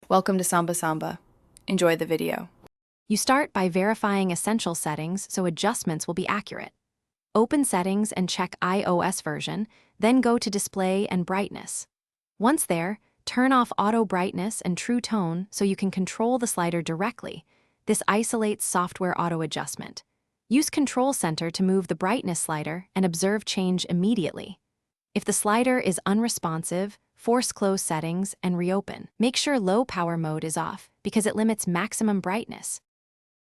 Welcome to Samba Samba. Enjoy the video. You start by verifying essential settings so adjustments will be accurate. Open Settings and check iOS version, then go to Display and Brightness. Once there, turn off Auto Brightness and True Tone so you can control the slider directly. This isolates software auto adjustment. Use Control Center to move the brightness slider and observe change immediately. If the slider is unresponsive, force close settings and reopen. Make sure low power mode is off because it limits maximum brightness.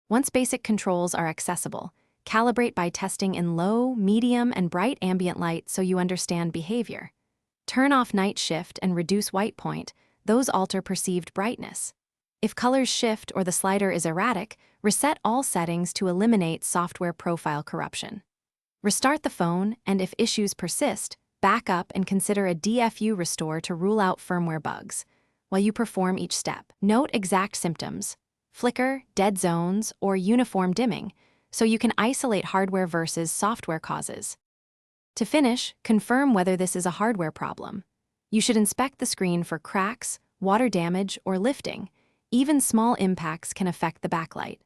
Once basic controls are accessible, calibrate by testing in low, medium, and bright ambient light so you understand behavior. Turn off night shift and reduce white point. Those alter perceived brightness. If colors shift or the slider is erratic, reset all settings to eliminate software profile corruption. Restart the phone, and if issues persist, back up and consider a DFU restore to rule out firmware bugs. While you perform each step, note exact symptoms, flicker, dead zones, or uniform dimming, so you can isolate hardware versus software causes. To finish, confirm whether this is a hardware problem. You should inspect the screen for cracks, water damage, or lifting. Even small impacts can affect the backlight.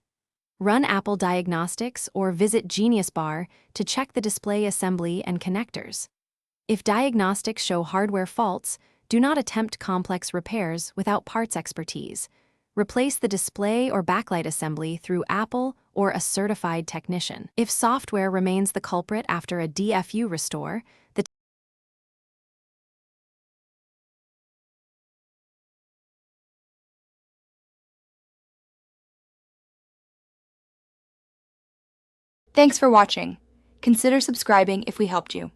Run Apple Diagnostics or visit Genius Bar to check the display assembly and connectors. If diagnostics show hardware faults, do not attempt complex repairs without parts expertise. Replace the display or backlight assembly through Apple or a certified technician. If software remains the culprit after a DFU restore, the Thanks for watching. Consider subscribing if we helped you.